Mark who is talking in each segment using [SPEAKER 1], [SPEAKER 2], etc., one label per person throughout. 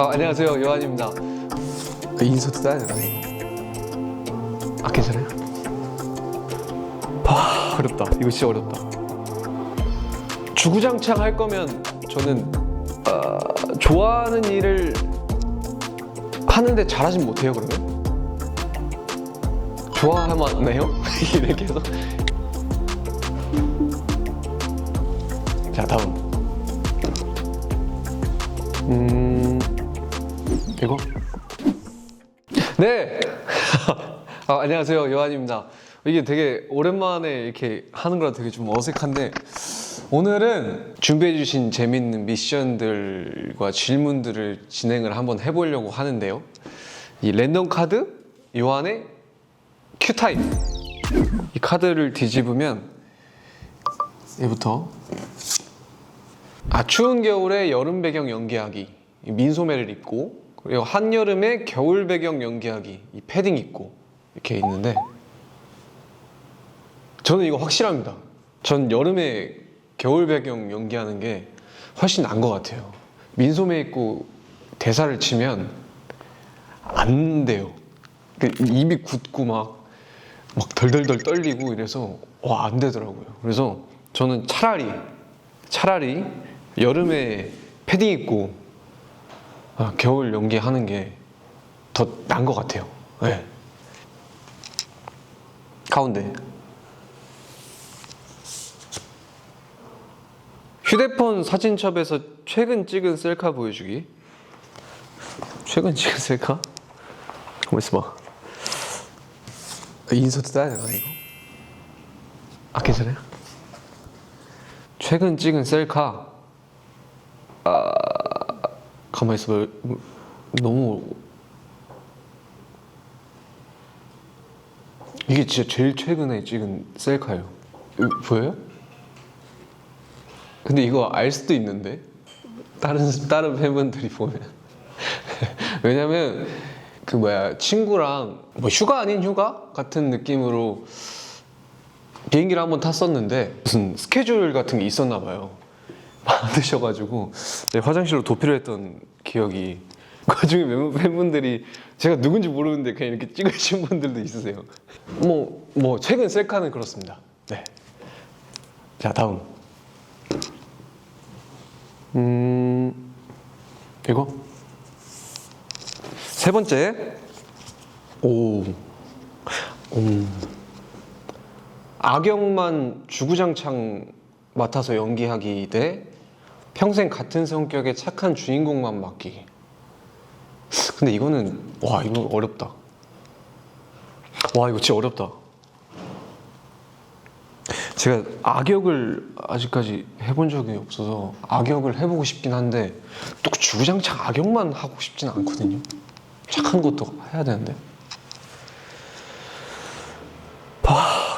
[SPEAKER 1] 안녕하세요, 요한입니다. 인서트 따야 되나 이거? 괜찮아요? 어렵다. 이거 진짜 어렵다. 주구장창 할 거면 저는 좋아하는 일을 하는데 잘하진 못해요. 그러면 좋아하면 해요? 이렇게 해서. 자, 다음. 이거? 네! 안녕하세요, 요한입니다. 이게 되게 오랜만에 이렇게 하는 거라 되게 좀 어색한데, 오늘은 준비해주신 재밌는 미션들과 질문들을 진행을 한번 해보려고 하는데요. 이 랜덤 카드, 요한의 큐타임. 이 카드를 뒤집으면 얘부터 추운 겨울에 여름 배경 연기하기, 민소매를 입고, 그리고 한여름에 겨울 배경 연기하기, 이 패딩 입고 이렇게 있는데, 저는 이거 확실합니다. 전 여름에 겨울 배경 연기하는 게 훨씬 나은 것 같아요. 민소매 입고 대사를 치면 안 돼요. 입이 굳고 막 덜덜덜 떨리고 이래서 안 되더라고요. 그래서 저는 차라리 여름에 패딩 입고 겨울 연기하는 게 더 나은 것 같아요. 네. 가운데 휴대폰 사진첩에서 최근 찍은 셀카 보여주기. 최근 찍은 셀카? 가만 있어봐. 인서트 따야 되나 이거? 괜찮아요? 최근 찍은 셀카. 가만 있어봐. 너무 이게 진짜 제일 최근에 찍은 셀카예요. 보여요? 근데 이거 알 수도 있는데 다른 팬분들이 보면 왜냐면 친구랑 휴가 아닌 휴가 같은 느낌으로 비행기를 한번 탔었는데 무슨 스케줄 같은 게 있었나 봐요. 받으셔가지고 화장실로 도피를 했던 기억이. 그 중에 몇 팬분들이 제가 누군지 모르는데 그냥 이렇게 찍으신 분들도 있으세요. 최근 셀카는 그렇습니다. 네. 자, 다음. 이거? 세 번째. 악역만 주구장창 맡아서 연기하기 대 평생 같은 성격의 착한 주인공만 맡기기. 근데 이거는 이거 어렵다. 이거 진짜 어렵다. 제가 악역을 아직까지 해본 적이 없어서 악역을 해보고 싶긴 한데 또 주구장창 악역만 하고 싶진 않거든요. 착한 것도 해야 되는데.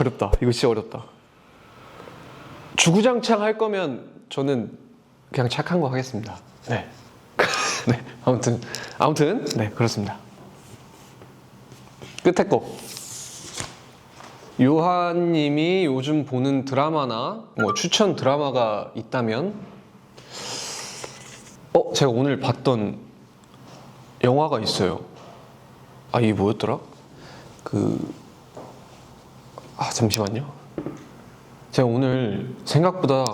[SPEAKER 1] 어렵다. 이거 진짜 어렵다. 주구장창 할 거면 저는 그냥 착한 거 하겠습니다. 네. 네. 아무튼 네, 그렇습니다. 끝에 거. 요한님이 요즘 보는 드라마나 추천 드라마가 있다면 제가 오늘 봤던 영화가 있어요. 이게 뭐였더라? 잠시만요. 제가 오늘 생각보다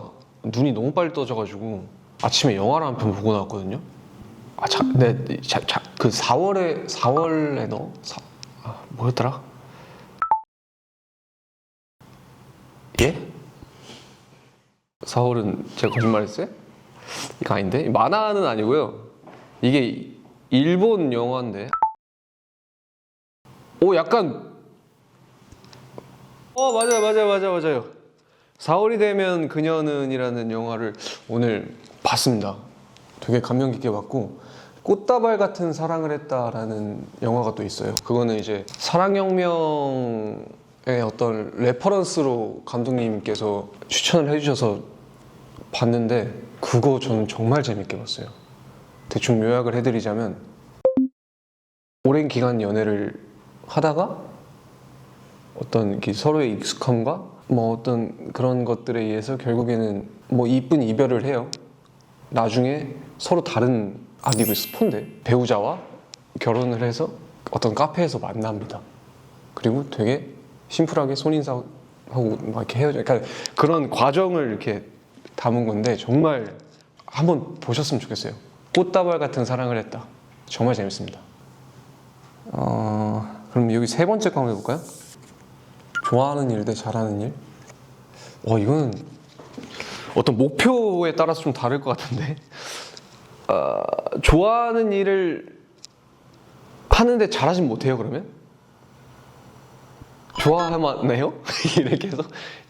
[SPEAKER 1] 눈이 너무 빨리 떠져가지고 아침에 영화를 한 편 보고 나왔거든요. 그 4월에 뭐였더라? 예? 4월은 제가 거짓말했어요? 이거 아닌데? 만화는 아니고요. 이게 일본 영화인데. 약간 맞아요. 4월이 되면 그녀는이라는 영화를 오늘 봤습니다. 되게 감명 깊게 봤고, 꽃다발 같은 사랑을 했다라는 영화가 또 있어요. 그거는 이제 사랑혁명의 어떤 레퍼런스로 감독님께서 추천을 해주셔서 봤는데, 그거 저는 정말 재밌게 봤어요. 대충 요약을 해드리자면, 오랜 기간 연애를 하다가 어떤 서로의 익숙함과 어떤 그런 것들에 의해서 결국에는 이쁜 이별을 해요. 나중에 서로 다른 아니 이거 스폰데 배우자와 결혼을 해서 어떤 카페에서 만납니다. 그리고 되게 심플하게 손인사하고 막 이렇게 헤어져. 그러니까 그런 과정을 이렇게 담은 건데 정말 한번 보셨으면 좋겠어요. 꽃다발 같은 사랑을 했다. 정말 재밌습니다. 그럼 여기 세 번째 거 한번 해볼까요? 좋아하는 일 대 잘하는 일. 이거는 어떤 목표에 따라서 좀 다를 것 같은데. 좋아하는 일을 하는데 잘하진 못해요, 그러면? 좋아하면 해요? 이렇게 해서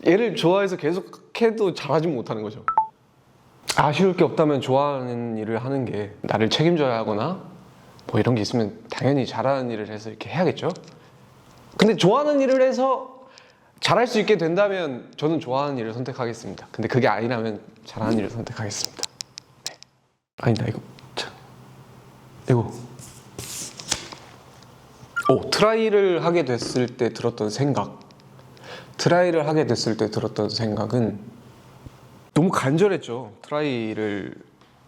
[SPEAKER 1] 얘를 좋아해서 계속 해도 잘하진 못하는 거죠. 아쉬울 게 없다면 좋아하는 일을 하는 게 나를 책임져야 하거나 뭐 이런 게 있으면 당연히 잘하는 일을 해서 이렇게 해야겠죠. 근데 좋아하는 일을 해서 잘할 수 있게 된다면 저는 좋아하는 일을 선택하겠습니다. 근데 그게 아니라면 잘하는 일을 선택하겠습니다. 네. 아니다 이거 참. 이거 트라이를 하게 됐을 때 들었던 생각. 트라이를 하게 됐을 때 들었던 생각은 너무 간절했죠. 트라이를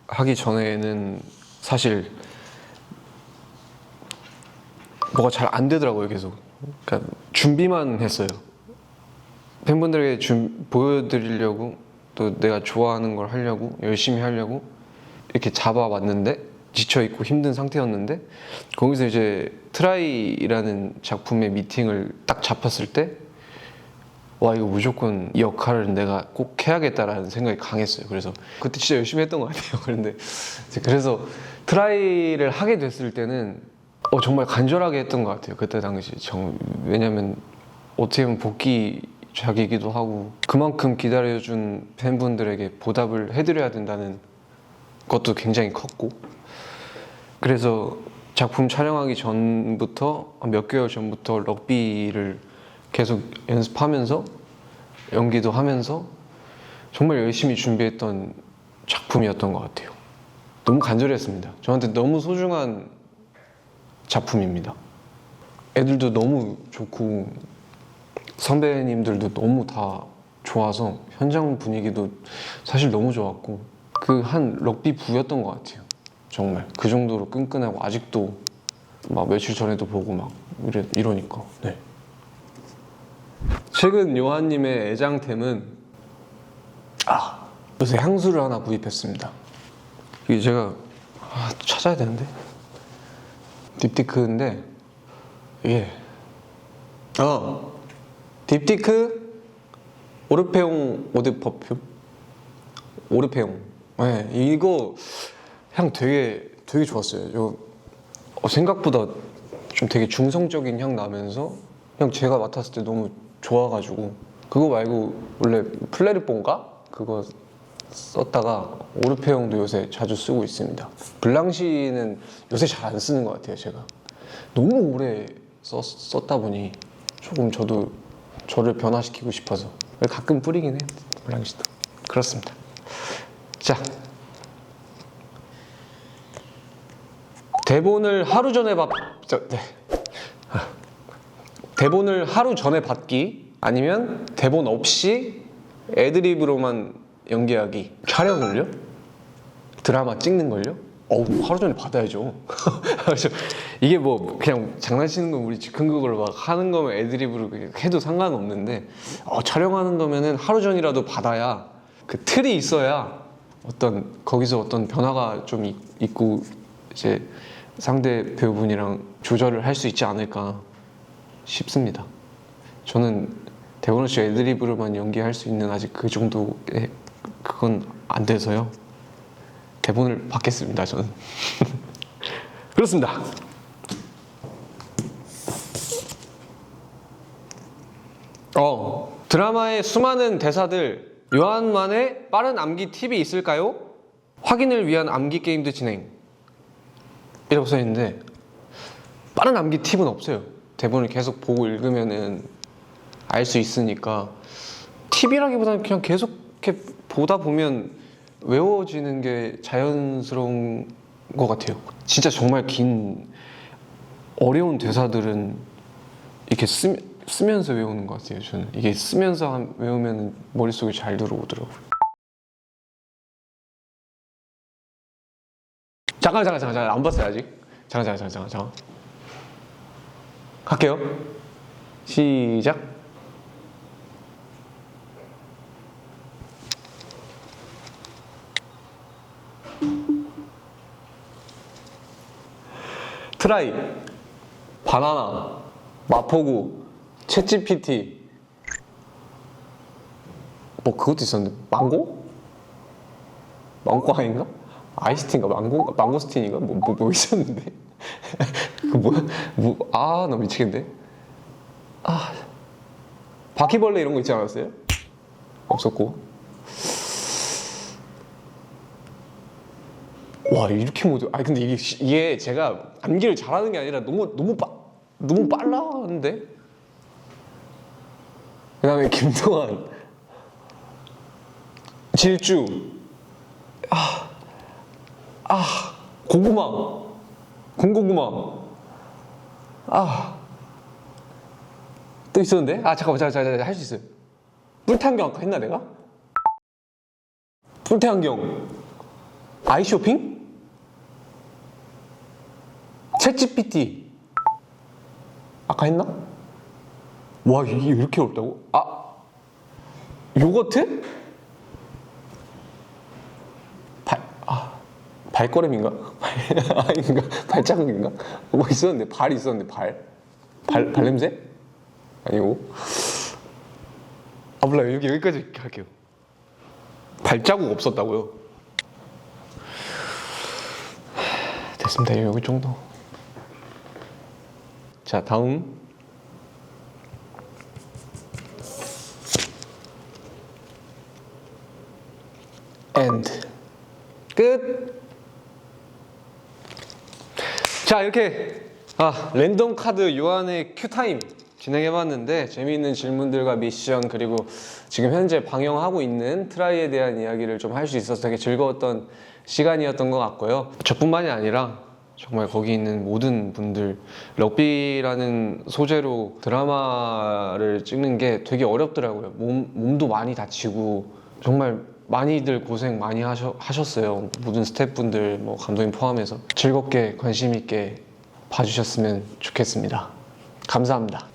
[SPEAKER 1] 하기 전에는 사실 뭐가 잘 안 되더라고요, 계속. 그러니까 준비만 했어요. 팬분들에게 보여드리려고 또 내가 좋아하는 걸 하려고 열심히 하려고 이렇게 잡아왔는데 지쳐있고 힘든 상태였는데 거기서 이제 트라이라는 작품의 미팅을 딱 잡았을 때 와 이거 무조건 이 역할을 내가 꼭 해야겠다라는 생각이 강했어요. 그래서 그때 진짜 열심히 했던 것 같아요. 그런데 그래서 트라이를 하게 됐을 때는 정말 간절하게 했던 것 같아요. 그때 당시 왜냐면 어떻게 보면 복귀작이기도 하고 그만큼 기다려준 팬분들에게 보답을 해드려야 된다는 것도 굉장히 컸고 그래서 작품 촬영하기 전부터 몇 개월 전부터 럭비를 계속 연습하면서 연기도 하면서 정말 열심히 준비했던 작품이었던 것 같아요. 너무 간절했습니다. 저한테 너무 소중한 작품입니다. 애들도 너무 좋고 선배님들도 너무 다 좋아서 현장 분위기도 사실 너무 좋았고 그 한 럭비 부였던 것 같아요. 정말 그 정도로 끈끈하고 아직도 막 며칠 전에도 보고 막 이러니까. 네. 최근 요한님의 애장템은 요새 향수를 하나 구입했습니다. 이게 제가 찾아야 되는데 딥티크인데 이게 딥티크 오르페옹 오드 퍼퓸 오르페옹. 네, 이거 향 되게 좋았어요. 생각보다 좀 되게 중성적인 향 나면서 그냥 제가 맡았을 때 너무 좋아가지고 그거 말고 원래 플레르뽕가 그거 썼다가 오르페옹도 요새 자주 쓰고 있습니다. 블랑시는 요새 잘 안 쓰는 것 같아요. 제가 너무 오래 썼다 보니 조금 저도 저를 변화시키고 싶어서 가끔 뿌리긴 해요. 블랑시도 그렇습니다. 자, 대본을 하루 전에 대본을 하루 전에 받기 아니면 대본 없이 애드립으로만 연기하기. 촬영을요? 드라마 찍는 걸요? 하루 전에 받아야죠. 이게 뭐 그냥 장난치는 거 우리 즉흥극으로 막 하는 거면 애드립으로 해도 상관없는데 촬영하는 거면은 하루 전이라도 받아야 그 틀이 있어야 거기서 어떤 변화가 좀 있고 이제 상대 배우분이랑 조절을 할 수 있지 않을까 싶습니다. 저는 대본 없이 애드립으로만 연기할 수 있는 아직 그 정도의 그건 안 돼서요. 대본을 받겠습니다. 저는. 그렇습니다. 드라마의 수많은 대사들 요한만의 빠른 암기 팁이 있을까요? 확인을 위한 암기 게임도 진행. 이라고 써있는데 빠른 암기 팁은 없어요. 대본을 계속 보고 읽으면은 알 수 있으니까 팁이라기보다는 그냥 계속 이렇게 보다 보면 외워지는 게 자연스러운 것 같아요. 진짜 정말 긴 어려운 대사들은 이렇게 쓰면서 외우는 것 같아요. 저는 이게 쓰면서 외우면 머릿속에 잘 들어오더라고요. 잠깐 안 봤어요 아직. 잠깐. 할게요. 시작. 트라이, 바나나, 마포구, 챗GPT. 뭐 그것도 있었는데 망고? 망고 아닌가? 아이스티인가 망고인가? 망고스틴인가? 뭐 있었는데 그 뭐야? 나 미치겠네. 바퀴벌레 이런 거 있지 않았어요? 없었고. 와 이렇게 못. 아니 근데 이게 제가 암기를 잘하는 게 아니라 너무 빨라는데. 그다음에 김동완, 질주, 고구마, 군고구마. 또 있었는데? 잠깐만, 할 수 있어요. 뿔테안경 아까 했나 내가? 뿔테안경, 아이쇼핑, 챗GPT 아까 했나? 와 이게 이렇게 어렵다고? 요거트? 발걸음인가? 아닌가? 발자국인가? 뭐 있었는데 발 있었는데 발냄새? 아니고. 몰라요. 여기까지 할게요. 발자국 없었다고요? 됐습니다. 여기 정도. 자 다음. end. 끝. 자 이렇게 랜덤 카드 요한의 큐타임 진행해봤는데 재미있는 질문들과 미션 그리고 지금 현재 방영하고 있는 트라이에 대한 이야기를 좀 할 수 있어서 되게 즐거웠던 시간이었던 것 같고요. 저뿐만이 아니라 정말 거기 있는 모든 분들, 럭비라는 소재로 드라마를 찍는 게 되게 어렵더라고요. 몸도 많이 다치고 정말 많이들 고생 많이 하셨어요. 모든 스태프분들, 뭐 감독님 포함해서 즐겁게 관심 있게 봐주셨으면 좋겠습니다. 감사합니다.